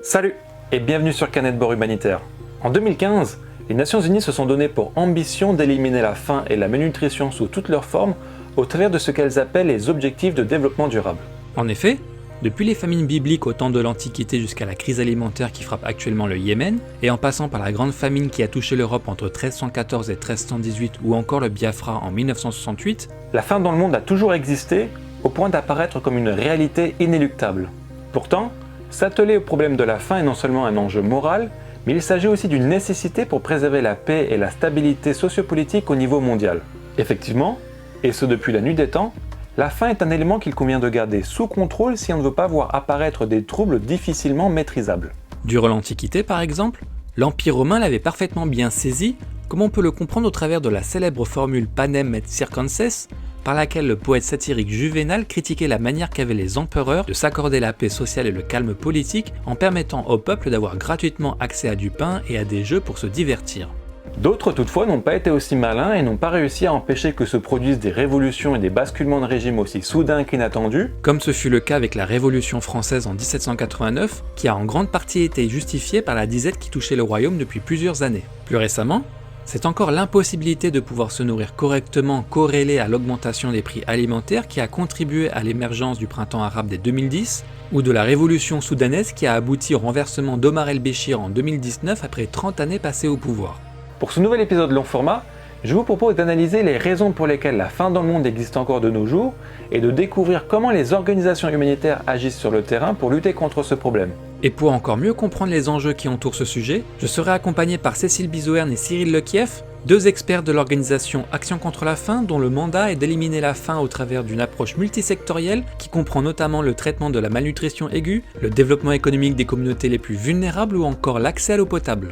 Salut et bienvenue sur Canet de bord humanitaire. En 2015, les Nations Unies se sont données pour ambition d'éliminer la faim et la malnutrition sous toutes leurs formes au travers de ce qu'elles appellent les objectifs de développement durable. En effet, depuis les famines bibliques au temps de l'Antiquité jusqu'à la crise alimentaire qui frappe actuellement le Yémen, et en passant par la grande famine qui a touché l'Europe entre 1314 et 1318 ou encore le Biafra en 1968, la faim dans le monde a toujours existé au point d'apparaître comme une réalité inéluctable. Pourtant, s'atteler au problème de la faim est non seulement un enjeu moral, mais il s'agit aussi d'une nécessité pour préserver la paix et la stabilité sociopolitique au niveau mondial. Effectivement, et ce depuis la nuit des temps, la faim est un élément qu'il convient de garder sous contrôle si on ne veut pas voir apparaître des troubles difficilement maîtrisables. Durant l'Antiquité par exemple, l'Empire romain l'avait parfaitement bien saisi, comme on peut le comprendre au travers de la célèbre formule Panem et Circenses, par laquelle le poète satirique Juvénal critiquait la manière qu'avaient les empereurs de s'accorder la paix sociale et le calme politique en permettant au peuple d'avoir gratuitement accès à du pain et à des jeux pour se divertir. D'autres toutefois n'ont pas été aussi malins et n'ont pas réussi à empêcher que se produisent des révolutions et des basculements de régime aussi soudains qu'inattendus, comme ce fut le cas avec la Révolution française en 1789, qui a en grande partie été justifiée par la disette qui touchait le royaume depuis plusieurs années. Plus récemment, c'est encore l'impossibilité de pouvoir se nourrir correctement corrélée à l'augmentation des prix alimentaires qui a contribué à l'émergence du printemps arabe dès 2010, ou de la révolution soudanaise qui a abouti au renversement d'Omar el-Béchir en 2019 après 30 années passées au pouvoir. Pour ce nouvel épisode long format, je vous propose d'analyser les raisons pour lesquelles la faim dans le monde existe encore de nos jours et de découvrir comment les organisations humanitaires agissent sur le terrain pour lutter contre ce problème. Et pour encore mieux comprendre les enjeux qui entourent ce sujet, je serai accompagné par Cécile Bizouerne et Cyril Lekieff, deux experts de l'organisation Action contre la faim dont le mandat est d'éliminer la faim au travers d'une approche multisectorielle qui comprend notamment le traitement de la malnutrition aiguë, le développement économique des communautés les plus vulnérables ou encore l'accès à l'eau potable.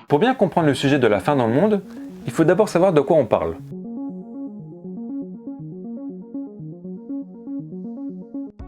Pour bien comprendre le sujet de la faim dans le monde, il faut d'abord savoir de quoi on parle.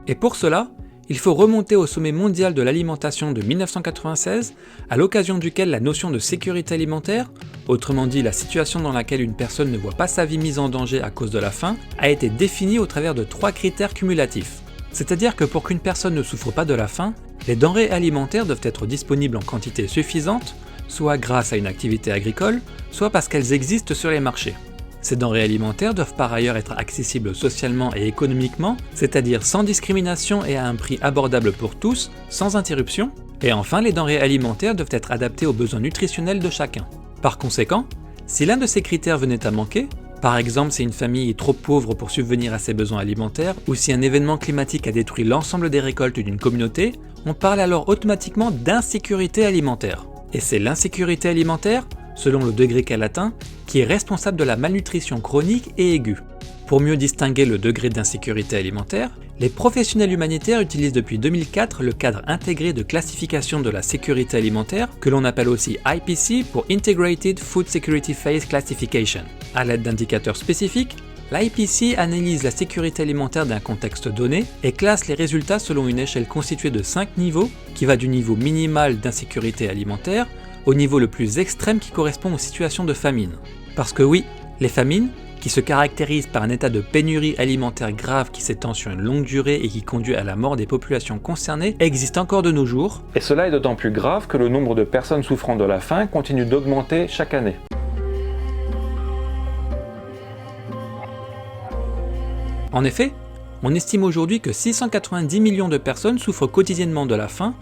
Et pour cela, il faut remonter au sommet mondial de l'alimentation de 1996, à l'occasion duquel la notion de sécurité alimentaire, autrement dit la situation dans laquelle une personne ne voit pas sa vie mise en danger à cause de la faim, a été définie au travers de 3 critères cumulatifs. C'est-à-dire que pour qu'une personne ne souffre pas de la faim, les denrées alimentaires doivent être disponibles en quantité suffisante, soit grâce à une activité agricole, soit parce qu'elles existent sur les marchés. Ces denrées alimentaires doivent par ailleurs être accessibles socialement et économiquement, c'est-à-dire sans discrimination et à un prix abordable pour tous, sans interruption. Et enfin, les denrées alimentaires doivent être adaptées aux besoins nutritionnels de chacun. Par conséquent, si l'un de ces critères venait à manquer, par exemple si une famille est trop pauvre pour subvenir à ses besoins alimentaires, ou si un événement climatique a détruit l'ensemble des récoltes d'une communauté, on parle alors automatiquement d'insécurité alimentaire. Et c'est l'insécurité alimentaire, selon le degré qu'elle atteint, qui est responsable de la malnutrition chronique et aiguë. Pour mieux distinguer le degré d'insécurité alimentaire, les professionnels humanitaires utilisent depuis 2004 le cadre intégré de classification de la sécurité alimentaire, que l'on appelle aussi IPC pour Integrated Food Security Phase Classification. À l'aide d'indicateurs spécifiques, l'IPC analyse la sécurité alimentaire d'un contexte donné et classe les résultats selon une échelle constituée de 5 niveaux qui va du niveau minimal d'insécurité alimentaire au niveau le plus extrême qui correspond aux situations de famine. Parce que oui, les famines, qui se caractérisent par un état de pénurie alimentaire grave qui s'étend sur une longue durée et qui conduit à la mort des populations concernées, existent encore de nos jours. Et cela est d'autant plus grave que le nombre de personnes souffrant de la faim continue d'augmenter chaque année. En effet, on estime aujourd'hui que 690 millions de personnes souffrent quotidiennement de la faim,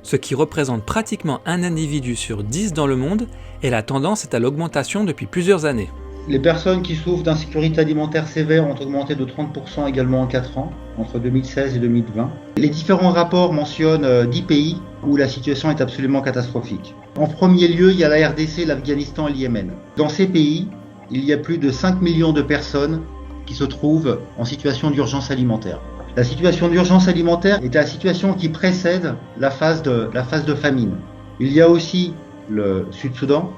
ce qui représente pratiquement un individu sur 10 dans le monde, et la tendance est à l'augmentation depuis plusieurs années. Les personnes qui souffrent d'insécurité alimentaire sévère ont augmenté de 30% également en 4 ans, entre 2016 et 2020. Les différents rapports mentionnent 10 pays où la situation est absolument catastrophique. En premier lieu, il y a la RDC, l'Afghanistan et le Yémen. Dans ces pays, il y a plus de 5 millions de personnes qui se trouvent en situation d'urgence alimentaire. La situation d'urgence alimentaire est la situation qui précède la phase de famine. Il y a aussi le Sud-Soudan,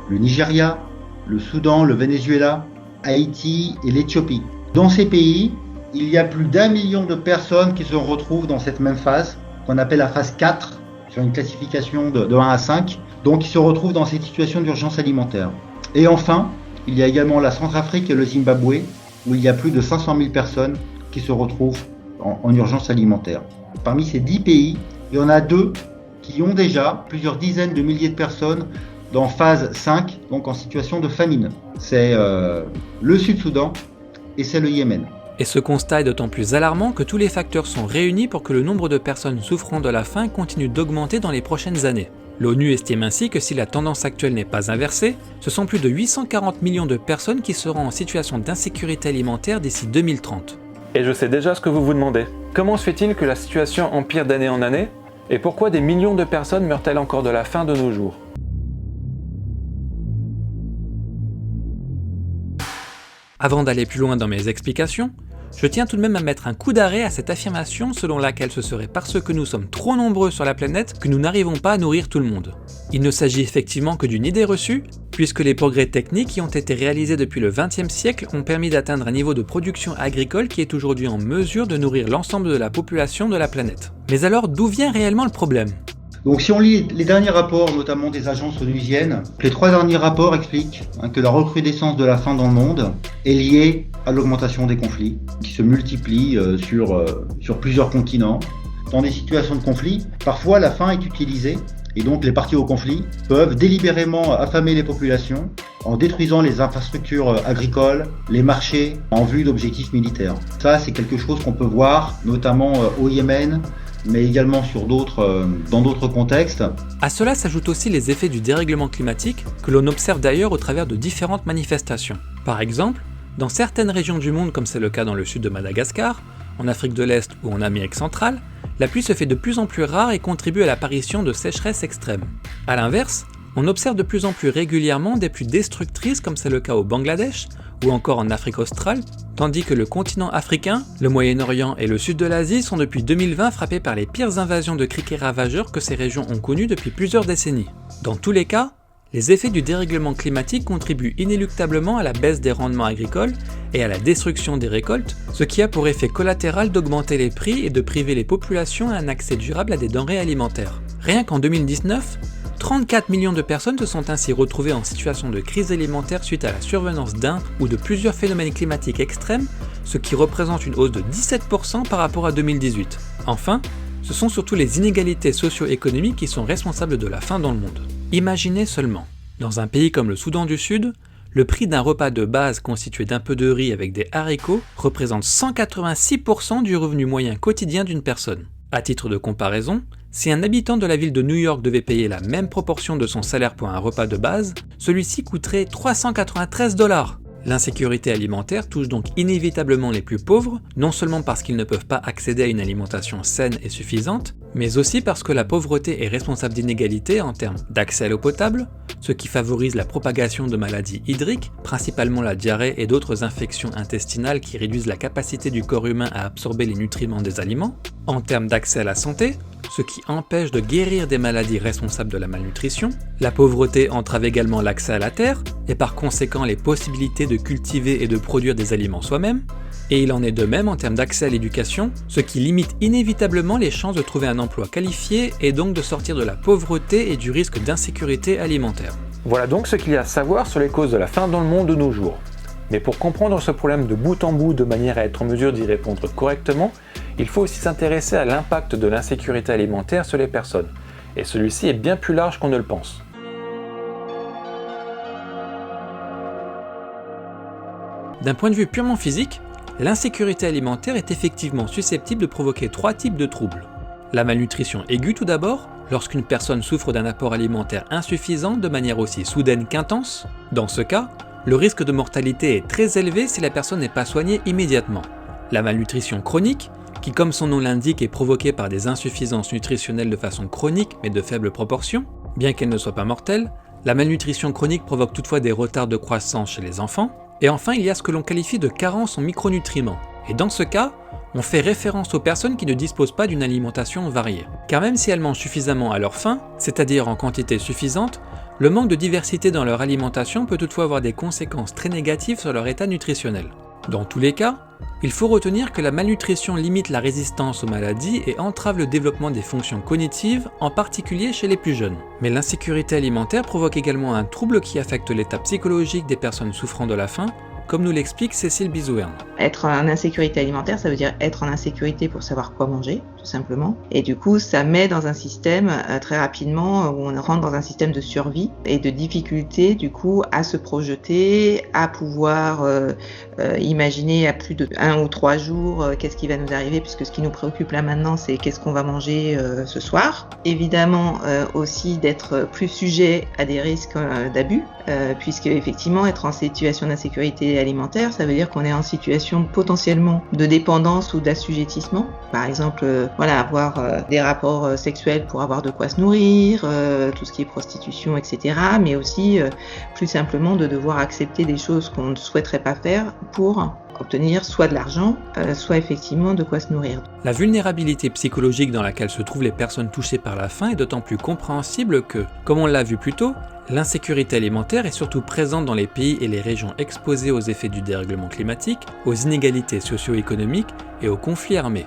le Nigeria, le Soudan, le Venezuela, Haïti et l'Éthiopie. Dans ces pays, il y a plus d'1 million de personnes qui se retrouvent dans cette même phase, qu'on appelle la phase 4, sur une classification de 1 à 5, donc qui se retrouvent dans cette situation d'urgence alimentaire. Et enfin, Il y a également la Centrafrique et le Zimbabwe, où il y a plus de 500 000 personnes qui se retrouvent en urgence alimentaire. Parmi ces 10 pays, il y en a 2 qui ont déjà plusieurs dizaines de milliers de personnes dans phase 5, donc en situation de famine. C'est le Sud-Soudan et c'est le Yémen. Et ce constat est d'autant plus alarmant que tous les facteurs sont réunis pour que le nombre de personnes souffrant de la faim continue d'augmenter dans les prochaines années. L'ONU estime ainsi que si la tendance actuelle n'est pas inversée, ce sont plus de 840 millions de personnes qui seront en situation d'insécurité alimentaire d'ici 2030. Et je sais déjà ce que vous vous demandez. Comment se fait-il que la situation empire d'année en année? Et pourquoi des millions de personnes meurent-elles encore de la faim de nos jours? Avant d'aller plus loin dans mes explications, je tiens tout de même à mettre un coup d'arrêt à cette affirmation selon laquelle ce serait parce que nous sommes trop nombreux sur la planète que nous n'arrivons pas à nourrir tout le monde. Il ne s'agit effectivement que d'une idée reçue, puisque les progrès techniques qui ont été réalisés depuis le XXe siècle ont permis d'atteindre un niveau de production agricole qui est aujourd'hui en mesure de nourrir l'ensemble de la population de la planète. Mais alors d'où vient réellement le problème ? Donc si on lit les derniers rapports, notamment des agences onusiennes, les 3 derniers rapports expliquent que la recrudescence de la faim dans le monde est liée à l'augmentation des conflits, qui se multiplient sur plusieurs continents. Dans des situations de conflit, parfois la faim est utilisée, et donc les parties au conflit peuvent délibérément affamer les populations en détruisant les infrastructures agricoles, les marchés, en vue d'objectifs militaires. Ça, c'est quelque chose qu'on peut voir, notamment au Yémen, mais également dans d'autres contextes. À cela s'ajoutent aussi les effets du dérèglement climatique que l'on observe d'ailleurs au travers de différentes manifestations. Par exemple, dans certaines régions du monde comme c'est le cas dans le sud de Madagascar, en Afrique de l'Est ou en Amérique centrale, la pluie se fait de plus en plus rare et contribue à l'apparition de sécheresses extrêmes. A l'inverse, on observe de plus en plus régulièrement des pluies destructrices comme c'est le cas au Bangladesh ou encore en Afrique australe, tandis que le continent africain, le Moyen-Orient et le sud de l'Asie sont depuis 2020 frappés par les pires invasions de criquets ravageurs que ces régions ont connues depuis plusieurs décennies. Dans tous les cas, les effets du dérèglement climatique contribuent inéluctablement à la baisse des rendements agricoles et à la destruction des récoltes, ce qui a pour effet collatéral d'augmenter les prix et de priver les populations à un accès durable à des denrées alimentaires. Rien qu'en 2019, 34 millions de personnes se sont ainsi retrouvées en situation de crise alimentaire suite à la survenance d'un ou de plusieurs phénomènes climatiques extrêmes, ce qui représente une hausse de 17% par rapport à 2018. Enfin, ce sont surtout les inégalités socio-économiques qui sont responsables de la faim dans le monde. Imaginez seulement, dans un pays comme le Soudan du Sud, le prix d'un repas de base constitué d'un peu de riz avec des haricots représente 186% du revenu moyen quotidien d'une personne. À titre de comparaison, si un habitant de la ville de New York devait payer la même proportion de son salaire pour un repas de base, celui-ci coûterait 393 $. L'insécurité alimentaire touche donc inévitablement les plus pauvres, non seulement parce qu'ils ne peuvent pas accéder à une alimentation saine et suffisante, mais aussi parce que la pauvreté est responsable d'inégalités en termes d'accès à l'eau potable, ce qui favorise la propagation de maladies hydriques, principalement la diarrhée et d'autres infections intestinales qui réduisent la capacité du corps humain à absorber les nutriments des aliments, en termes d'accès à la santé, ce qui empêche de guérir des maladies responsables de la malnutrition. La pauvreté entrave également l'accès à la terre, et par conséquent les possibilités de cultiver et de produire des aliments soi-même. Et il en est de même en termes d'accès à l'éducation, ce qui limite inévitablement les chances de trouver un emploi qualifié et donc de sortir de la pauvreté et du risque d'insécurité alimentaire. Voilà donc ce qu'il y a à savoir sur les causes de la faim dans le monde de nos jours. Mais pour comprendre ce problème de bout en bout de manière à être en mesure d'y répondre correctement, il faut aussi s'intéresser à l'impact de l'insécurité alimentaire sur les personnes. Et celui-ci est bien plus large qu'on ne le pense. D'un point de vue purement physique, l'insécurité alimentaire est effectivement susceptible de provoquer 3 types de troubles. La malnutrition aiguë tout d'abord, lorsqu'une personne souffre d'un apport alimentaire insuffisant de manière aussi soudaine qu'intense. Dans ce cas, le risque de mortalité est très élevé si la personne n'est pas soignée immédiatement. La malnutrition chronique, qui comme son nom l'indique est provoquée par des insuffisances nutritionnelles de façon chronique mais de faible proportion, bien qu'elle ne soit pas mortelle, la malnutrition chronique provoque toutefois des retards de croissance chez les enfants. Et enfin, il y a ce que l'on qualifie de carence en micronutriments. Et dans ce cas, on fait référence aux personnes qui ne disposent pas d'une alimentation variée. Car même si elles mangent suffisamment à leur faim, c'est-à-dire en quantité suffisante, le manque de diversité dans leur alimentation peut toutefois avoir des conséquences très négatives sur leur état nutritionnel. Dans tous les cas, Il faut retenir que la malnutrition limite la résistance aux maladies et entrave le développement des fonctions cognitives, en particulier chez les plus jeunes. Mais l'insécurité alimentaire provoque également un trouble qui affecte l'état psychologique des personnes souffrant de la faim, comme nous l'explique Cécile Bizouerne. Être en insécurité alimentaire, ça veut dire être en insécurité pour savoir quoi manger, tout simplement. Et du coup, ça met dans un système très rapidement où on rentre dans un système de survie et de difficulté, du coup, à se projeter, à pouvoir imaginer à plus de 1 ou 3 jours qu'est-ce qui va nous arriver, puisque ce qui nous préoccupe là maintenant, c'est qu'est-ce qu'on va manger ce soir. Évidemment, aussi d'être plus sujet à des risques d'abus, puisque effectivement, être en situation d'insécurité alimentaire, ça veut dire qu'on est en situation potentiellement de dépendance ou d'assujettissement. Par exemple, avoir des rapports sexuels pour avoir de quoi se nourrir, tout ce qui est prostitution, etc. Mais aussi, plus simplement, de devoir accepter des choses qu'on ne souhaiterait pas faire pour obtenir soit de l'argent, soit effectivement de quoi se nourrir. La vulnérabilité psychologique dans laquelle se trouvent les personnes touchées par la faim est d'autant plus compréhensible que, comme on l'a vu plus tôt, l'insécurité alimentaire est surtout présente dans les pays et les régions exposés aux effets du dérèglement climatique, aux inégalités socio-économiques et aux conflits armés.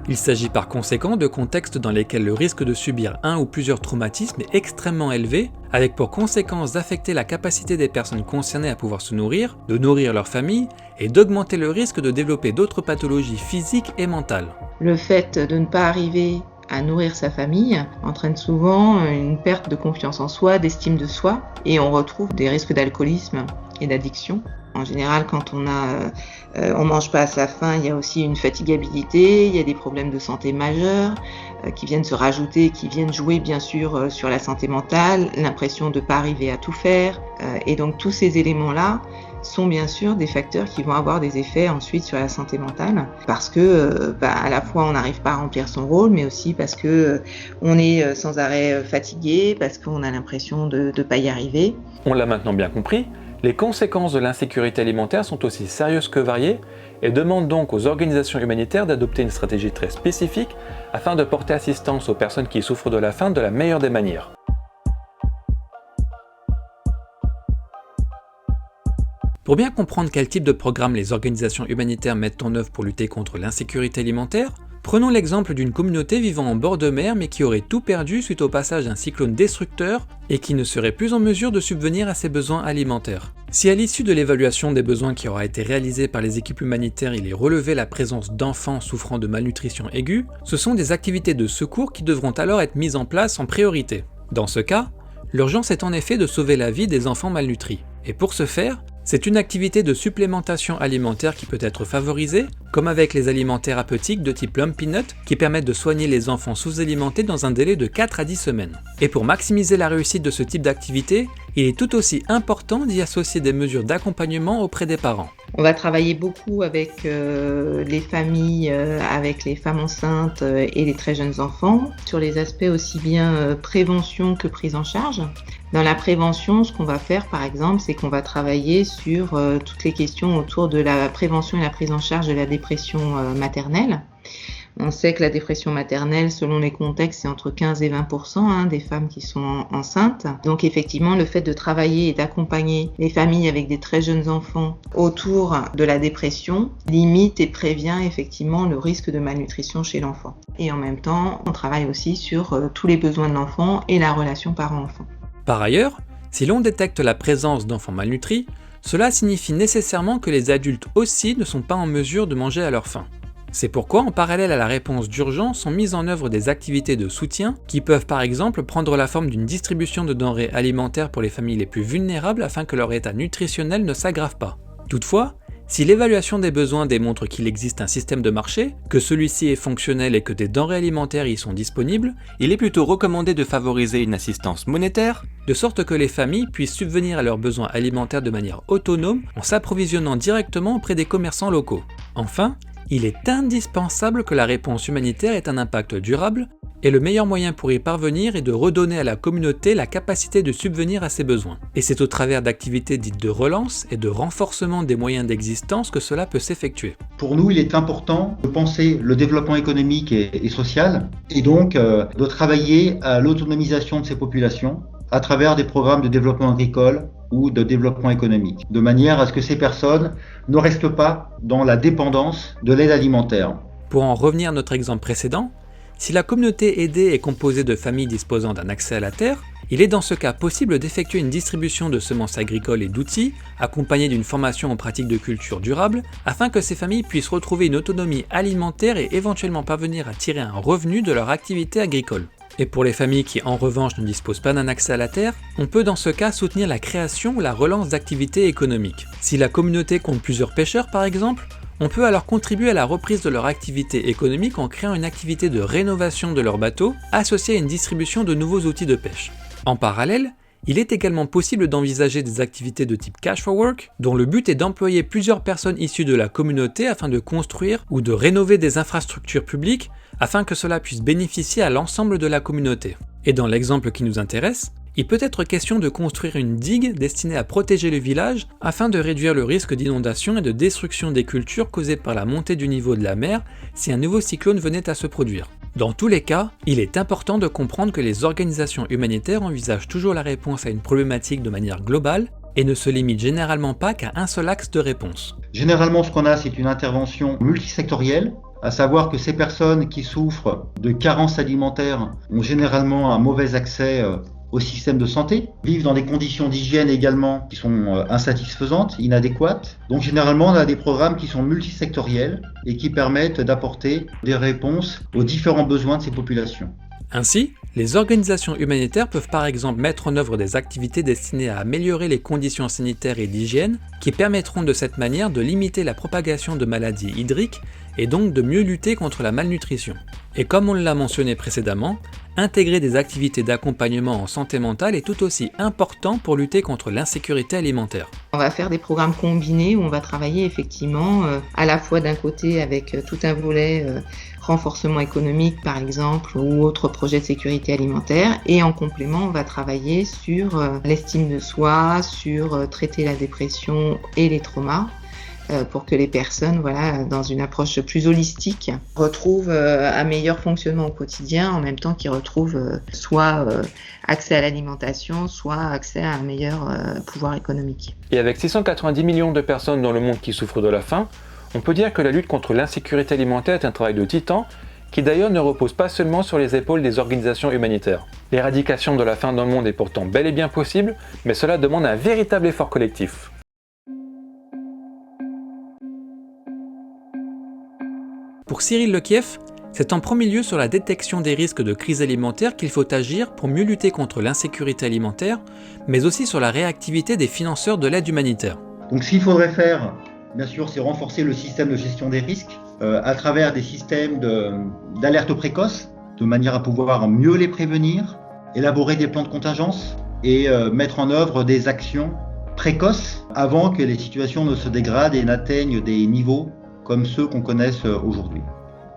Il s'agit par conséquent de contextes dans lesquels le risque de subir un ou plusieurs traumatismes est extrêmement élevé, avec pour conséquence d'affecter la capacité des personnes concernées à pouvoir se nourrir, de nourrir leur famille et d'augmenter le risque de développer d'autres pathologies physiques et mentales. Le fait de ne pas arriver à nourrir sa famille entraîne souvent une perte de confiance en soi, d'estime de soi, et on retrouve des risques d'alcoolisme et d'addiction. En général, quand on mange pas à sa faim, il y a aussi une fatigabilité, il y a des problèmes de santé majeurs qui viennent se rajouter, qui viennent jouer bien sûr sur la santé mentale, l'impression de pas arriver à tout faire, et donc tous ces éléments-là sont bien sûr des facteurs qui vont avoir des effets ensuite sur la santé mentale, parce que à la fois on n'arrive pas à remplir son rôle, mais aussi parce que on est sans arrêt fatigué, parce qu'on a l'impression de ne pas y arriver. On l'a maintenant bien compris, les conséquences de l'insécurité alimentaire sont aussi sérieuses que variées et demandent donc aux organisations humanitaires d'adopter une stratégie très spécifique afin de porter assistance aux personnes qui souffrent de la faim de la meilleure des manières. Pour bien comprendre quel type de programme les organisations humanitaires mettent en œuvre pour lutter contre l'insécurité alimentaire, prenons l'exemple d'une communauté vivant en bord de mer mais qui aurait tout perdu suite au passage d'un cyclone destructeur et qui ne serait plus en mesure de subvenir à ses besoins alimentaires. Si à l'issue de l'évaluation des besoins qui aura été réalisée par les équipes humanitaires il est relevé la présence d'enfants souffrant de malnutrition aiguë, ce sont des activités de secours qui devront alors être mises en place en priorité. Dans ce cas, l'urgence est en effet de sauver la vie des enfants malnutris. Et pour ce faire, c'est une activité de supplémentation alimentaire qui peut être favorisée, comme avec les aliments thérapeutiques de type Plum Peanut qui permettent de soigner les enfants sous-alimentés dans un délai de 4 à 10 semaines. Et pour maximiser la réussite de ce type d'activité, il est tout aussi important d'y associer des mesures d'accompagnement auprès des parents. On va travailler beaucoup avec les familles, avec les femmes enceintes et les très jeunes enfants, sur les aspects aussi bien prévention que prise en charge. Dans la prévention, ce qu'on va faire par exemple, c'est qu'on va travailler sur toutes les questions autour de la prévention et la prise en charge de la dépression maternelle. On sait que la dépression maternelle, selon les contextes, c'est entre 15 et 20% des femmes qui sont enceintes. Donc effectivement, le fait de travailler et d'accompagner les familles avec des très jeunes enfants autour de la dépression limite et prévient effectivement le risque de malnutrition chez l'enfant. Et en même temps, on travaille aussi sur tous les besoins de l'enfant et la relation parent-enfant. Par ailleurs, si l'on détecte la présence d'enfants malnutris, cela signifie nécessairement que les adultes aussi ne sont pas en mesure de manger à leur faim. C'est pourquoi, en parallèle à la réponse d'urgence, sont mises en œuvre des activités de soutien qui peuvent par exemple prendre la forme d'une distribution de denrées alimentaires pour les familles les plus vulnérables afin que leur état nutritionnel ne s'aggrave pas. Toutefois, si l'évaluation des besoins démontre qu'il existe un système de marché, que celui-ci est fonctionnel et que des denrées alimentaires y sont disponibles, il est plutôt recommandé de favoriser une assistance monétaire, de sorte que les familles puissent subvenir à leurs besoins alimentaires de manière autonome en s'approvisionnant directement auprès des commerçants locaux. Enfin, il est indispensable que la réponse humanitaire ait un impact durable, et le meilleur moyen pour y parvenir est de redonner à la communauté la capacité de subvenir à ses besoins. Et c'est au travers d'activités dites de relance et de renforcement des moyens d'existence que cela peut s'effectuer. Pour nous, il est important de penser le développement économique et social, et donc de travailler à l'autonomisation de ces populations à travers des programmes de développement agricole, ou de développement économique, de manière à ce que ces personnes ne restent pas dans la dépendance de l'aide alimentaire. Pour en revenir à notre exemple précédent, si la communauté aidée est composée de familles disposant d'un accès à la terre, il est dans ce cas possible d'effectuer une distribution de semences agricoles et d'outils, accompagnée d'une formation aux pratiques de culture durable, afin que ces familles puissent retrouver une autonomie alimentaire et éventuellement parvenir à tirer un revenu de leur activité agricole. Et pour les familles qui en revanche ne disposent pas d'un accès à la terre, on peut dans ce cas soutenir la création ou la relance d'activités économiques. Si la communauté compte plusieurs pêcheurs par exemple, on peut alors contribuer à la reprise de leur activité économique en créant une activité de rénovation de leur bateau associée à une distribution de nouveaux outils de pêche. En parallèle, il est également possible d'envisager des activités de type cash for work, dont le but est d'employer plusieurs personnes issues de la communauté afin de construire ou de rénover des infrastructures publiques afin que cela puisse bénéficier à l'ensemble de la communauté. Et dans l'exemple qui nous intéresse, il peut être question de construire une digue destinée à protéger le village afin de réduire le risque d'inondation et de destruction des cultures causées par la montée du niveau de la mer si un nouveau cyclone venait à se produire. Dans tous les cas, il est important de comprendre que les organisations humanitaires envisagent toujours la réponse à une problématique de manière globale et ne se limitent généralement pas qu'à un seul axe de réponse. Généralement, ce qu'on a, c'est une intervention multisectorielle, à savoir que ces personnes qui souffrent de carences alimentaires ont généralement un mauvais accès au système de santé, vivent dans des conditions d'hygiène également qui sont insatisfaisantes, inadéquates. Donc généralement, on a des programmes qui sont multisectoriels et qui permettent d'apporter des réponses aux différents besoins de ces populations. Ainsi, les organisations humanitaires peuvent par exemple mettre en œuvre des activités destinées à améliorer les conditions sanitaires et d'hygiène qui permettront de cette manière de limiter la propagation de maladies hydriques et donc de mieux lutter contre la malnutrition. Et comme on l'a mentionné précédemment, intégrer des activités d'accompagnement en santé mentale est tout aussi important pour lutter contre l'insécurité alimentaire. On va faire des programmes combinés où on va travailler effectivement à la fois d'un côté avec tout un volet renforcement économique par exemple ou autre projet de sécurité alimentaire et en complément on va travailler sur l'estime de soi, sur traiter la dépression et les traumas pour que les personnes, dans une approche plus holistique, retrouvent un meilleur fonctionnement au quotidien en même temps qu'ils retrouvent soit accès à l'alimentation, soit accès à un meilleur pouvoir économique. Et avec 690 millions de personnes dans le monde qui souffrent de la faim, on peut dire que la lutte contre l'insécurité alimentaire est un travail de titan qui d'ailleurs ne repose pas seulement sur les épaules des organisations humanitaires. L'éradication de la faim dans le monde est pourtant bel et bien possible, mais cela demande un véritable effort collectif. Pour Cyril Lekieff, c'est en premier lieu sur la détection des risques de crise alimentaire qu'il faut agir pour mieux lutter contre l'insécurité alimentaire, mais aussi sur la réactivité des financeurs de l'aide humanitaire. Donc ce qu'il faudrait faire, bien sûr, c'est renforcer le système de gestion des risques à travers des systèmes d'alerte précoce, de manière à pouvoir mieux les prévenir, élaborer des plans de contingence et mettre en œuvre des actions précoces avant que les situations ne se dégradent et n'atteignent des niveaux comme ceux qu'on connaisse aujourd'hui.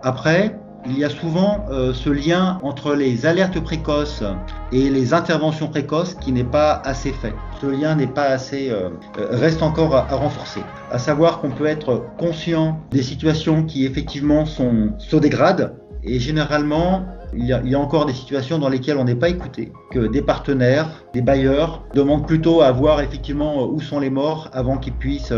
Après, il y a souvent ce lien entre les alertes précoces et les interventions précoces qui n'est pas assez fait. Ce lien n'est pas assez, reste encore à renforcer. À savoir qu'on peut être conscient des situations qui effectivement se dégradent et généralement il y a encore des situations dans lesquelles on n'est pas écouté, que des partenaires, des bailleurs demandent plutôt à voir effectivement où sont les morts avant qu'ils puissent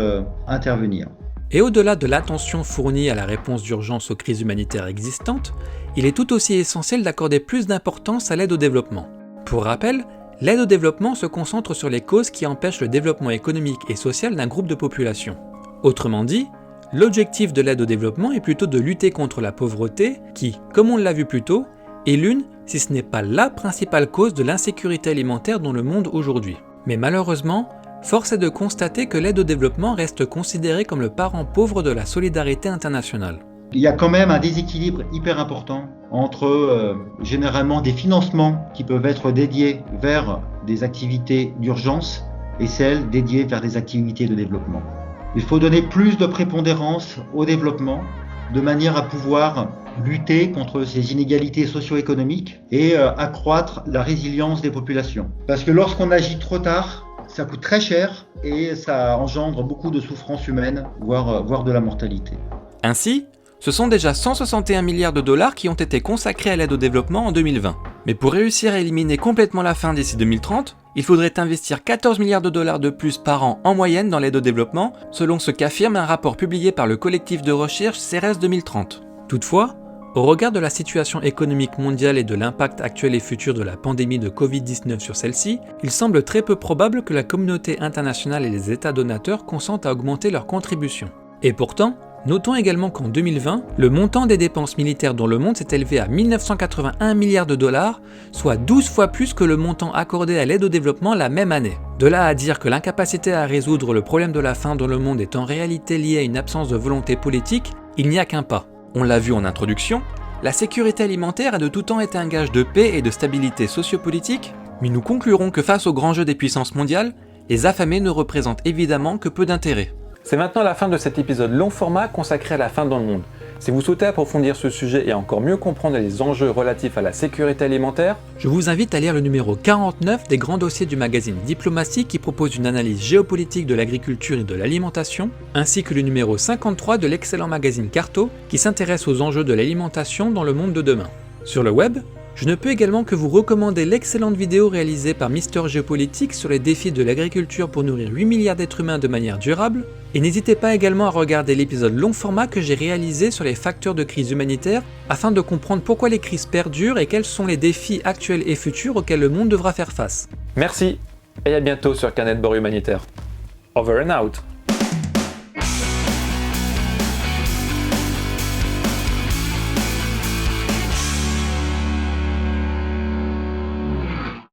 intervenir. Et au-delà de l'attention fournie à la réponse d'urgence aux crises humanitaires existantes, il est tout aussi essentiel d'accorder plus d'importance à l'aide au développement. Pour rappel, l'aide au développement se concentre sur les causes qui empêchent le développement économique et social d'un groupe de population. Autrement dit, l'objectif de l'aide au développement est plutôt de lutter contre la pauvreté qui, comme on l'a vu plus tôt, est l'une, si ce n'est pas la principale cause de l'insécurité alimentaire dans le monde aujourd'hui. Mais malheureusement, force est de constater que l'aide au développement reste considérée comme le parent pauvre de la solidarité internationale. Il y a quand même un déséquilibre hyper important entre généralement des financements qui peuvent être dédiés vers des activités d'urgence et celles dédiées vers des activités de développement. Il faut donner plus de prépondérance au développement de manière à pouvoir lutter contre ces inégalités socio-économiques et accroître la résilience des populations. Parce que lorsqu'on agit trop tard, ça coûte très cher et ça engendre beaucoup de souffrances humaines, voire de la mortalité. Ainsi, ce sont déjà 161 milliards de dollars qui ont été consacrés à l'aide au développement en 2020. Mais pour réussir à éliminer complètement la faim d'ici 2030, il faudrait investir 14 milliards de dollars de plus par an en moyenne dans l'aide au développement, selon ce qu'affirme un rapport publié par le collectif de recherche CERES 2030. Toutefois, au regard de la situation économique mondiale et de l'impact actuel et futur de la pandémie de Covid-19 sur celle-ci, il semble très peu probable que la communauté internationale et les États donateurs consentent à augmenter leurs contributions. Et pourtant, notons également qu'en 2020, le montant des dépenses militaires dans le monde s'est élevé à 1981 milliards de dollars, soit 12 fois plus que le montant accordé à l'aide au développement la même année. De là à dire que l'incapacité à résoudre le problème de la faim dans le monde est en réalité liée à une absence de volonté politique, il n'y a qu'un pas. On l'a vu en introduction, la sécurité alimentaire a de tout temps été un gage de paix et de stabilité sociopolitique, mais nous conclurons que face aux grands jeux des puissances mondiales, les affamés ne représentent évidemment que peu d'intérêt. C'est maintenant la fin de cet épisode long format consacré à la faim dans le monde. Si vous souhaitez approfondir ce sujet et encore mieux comprendre les enjeux relatifs à la sécurité alimentaire, je vous invite à lire le numéro 49 des grands dossiers du magazine Diplomatie qui propose une analyse géopolitique de l'agriculture et de l'alimentation, ainsi que le numéro 53 de l'excellent magazine Carto qui s'intéresse aux enjeux de l'alimentation dans le monde de demain. Sur le web, je ne peux également que vous recommander l'excellente vidéo réalisée par Mister Géopolitique sur les défis de l'agriculture pour nourrir 8 milliards d'êtres humains de manière durable, et n'hésitez pas également à regarder l'épisode long format que j'ai réalisé sur les facteurs de crise humanitaire afin de comprendre pourquoi les crises perdurent et quels sont les défis actuels et futurs auxquels le monde devra faire face. merci et à bientôt sur Carnet de bord humanitaire. Over and out.